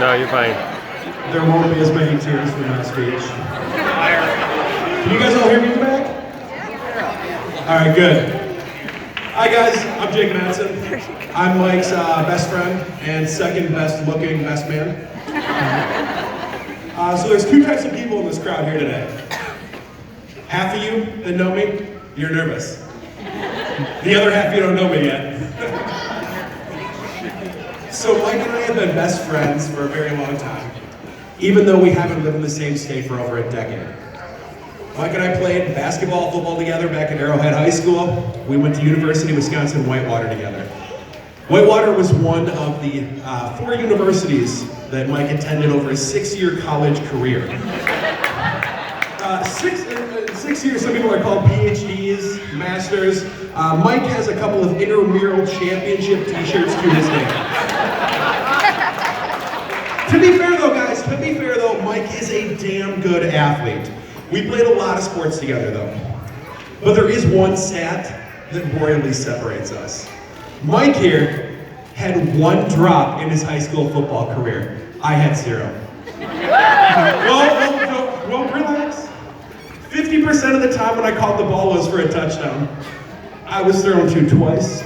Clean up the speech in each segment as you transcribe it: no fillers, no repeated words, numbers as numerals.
No, you're fine. There won't be as many tears from my speech. Can you guys all hear me in the back? All right, good. Hi guys, I'm Jake Mattson. I'm Mike's best friend and second best looking best man. So there's two types of people in this crowd here today. Half of you that know me, you're nervous. The other half, you don't know me yet. So Mike and I have been best friends for a very long time, even though we haven't lived in the same state for over a decade. Mike and I played basketball, football together back at Arrowhead High School. We went to University of Wisconsin-Whitewater together. Whitewater was one of the 4 universities that Mike attended over a 6-year college career. 6 years, some people are called PhDs, masters. Mike has a couple of intramural championship t-shirts to his name. To be fair though, guys, Mike is a damn good athlete. We played a lot of sports together though. But there is one stat that royally separates us. Mike here had 1 drop in his high school football career. I had 0. Well, relax. 50% of the time when I called the ball was for a touchdown. I was thrown to twice.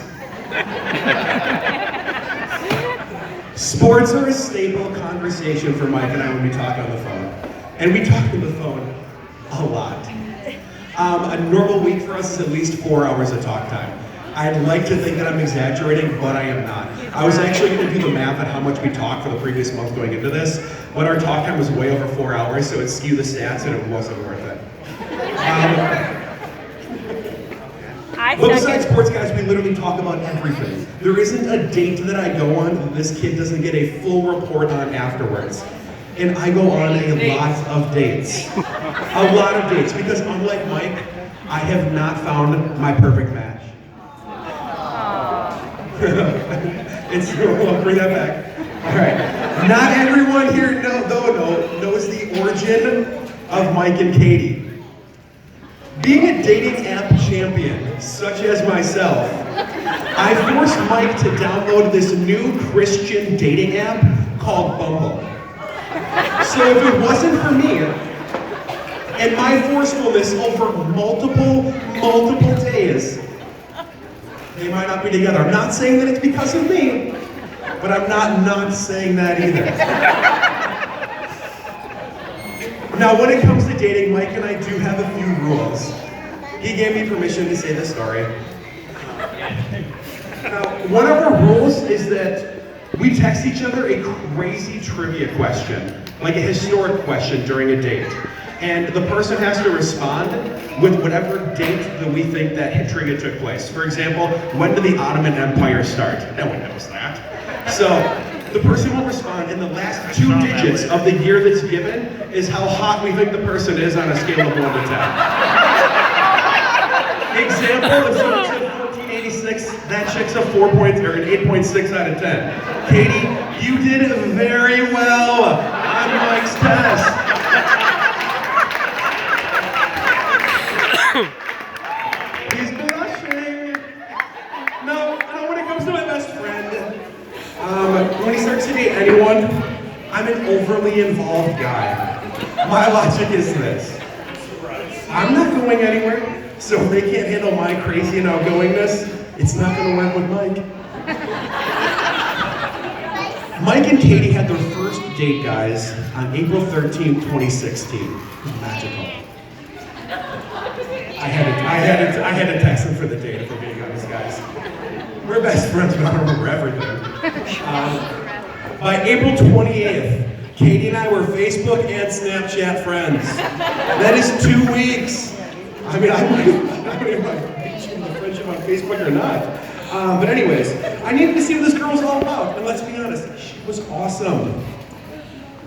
Sports are a staple conversation for Mike and I when we talk on the phone. And we talk on the phone a lot. A normal week for us is at least 4 hours of talk time. I'd like to think that I'm exaggerating, but I am not. I was actually going to do the math on how much we talked for the previous month going into this, but our talk time was way over 4 hours, so it skewed the stats and it wasn't worth it. But besides sports, guys, we literally talk about everything. There isn't a date that I go on that this kid doesn't get a full report on afterwards. And I go on a lot of dates. A lot of dates, because unlike Mike, I have not found my perfect match. I'll bring that back. All right. Not everyone here knows the origin of Mike and Katie. Being a dating app champion, such as myself, I forced Mike to download this new Christian dating app called Bumble. So if it wasn't for me, and my forcefulness over multiple days, they might not be together. I'm not saying that it's because of me, but I'm not saying that either. Now, when it comes to dating, Mike and I do have a few rules. He gave me permission to say this story. Now, one of our rules is that we text each other a crazy trivia question, like a historic question during a date. And the person has to respond with whatever date that we think that trivia took place. For example, when did the Ottoman Empire start? No one knows that. So the person will respond, and the last 2 digits of the year that's given is how hot we think the person is on a scale of 1 to 10. Example, if someone said 1486, that chick's a 8.6 out of 10. Katie, you did very well on Mike's test. He's blushing. No, when it comes to my best friend, when he starts to date anyone, I'm an overly involved guy. My logic is this. I'm not going anywhere, so if they can't handle my crazy and outgoingness, it's not going to work with Mike. Mike and Katie had their first date, guys, on April 13th, 2016. It was magical. I had to text him for the date, if we're being honest, guys. We're best friends, but I don't remember everything. By April 28th, Katie and I were Facebook and Snapchat friends. That is 2 weeks. I mean, I don't know if I'm reaching the friendship on Facebook or not. But anyways, I needed to see what this girl was all about. And let's be honest, she was awesome.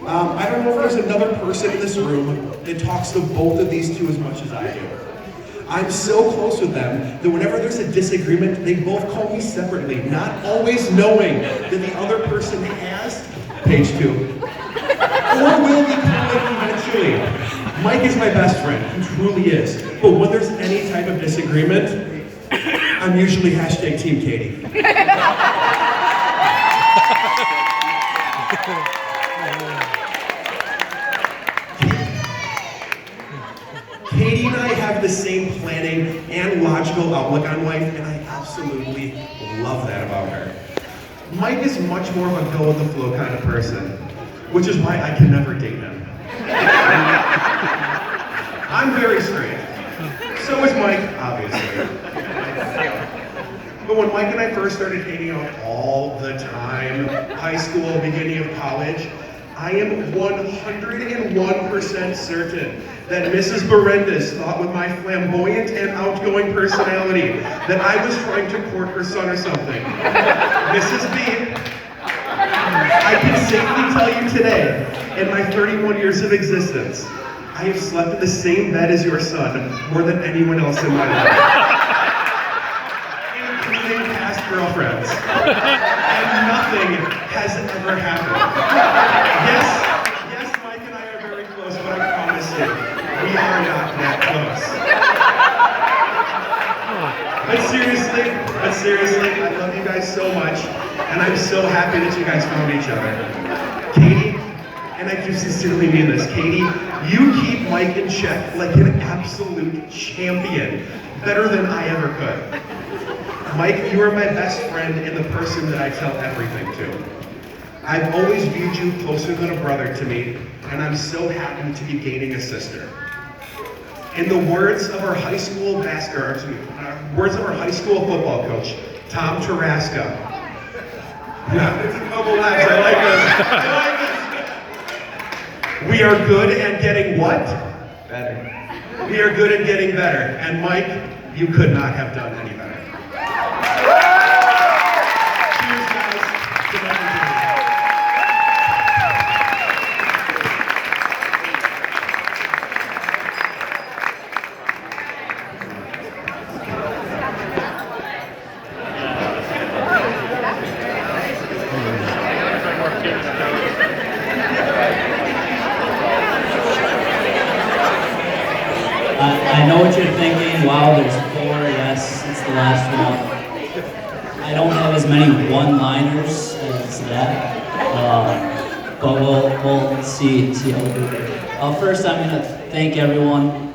I don't know if there's another person in this room that talks to both of these two as much as I do. I'm so close with them that whenever there's a disagreement, they both call me separately, not always knowing that the other person has, page 2, or will be calling eventually. Mike is my best friend, he truly is. But when there's any type of disagreement, I'm usually hashtag Team Katie. logical outlook on life, and I absolutely love that about her. Mike is much more of a go-with-the-flow kind of person, which is why I can never date him. I'm very straight. So is Mike, obviously. But when Mike and I first started hanging out all the time, high school, beginning of college, I am 101% certain that Mrs. Berendes thought with my flamboyant and outgoing personality that I was trying to court her son or something. Mrs. B, I can safely tell you today, in my 31 years of existence, I have slept in the same bed as your son more than anyone else in my life. Including past girlfriends. And nothing has ever happened. Yes, Mike and I are very close, but I promise you, we are not that close. But seriously, I love you guys so much, and I'm so happy that you guys found each other. Katie, and I do sincerely mean this, Katie, you keep Mike in check like an absolute champion, better than I ever could. Mike, you are my best friend and the person that I tell everything to. I've always viewed you closer than a brother to me, and I'm so happy to be gaining a sister. In the words of our high school football coach, Tom Tarasca. Yeah, it's a couple laughs. I like this. We are good at getting what? Better. We are good at getting better. And Mike, you could not have done any better. Cheers, guys. Good night. I know what you're thinking. Wow, there's 4. Yes, it's the last one. I don't have as many one-liners as that, but we'll see how we do. First, I'm gonna thank everyone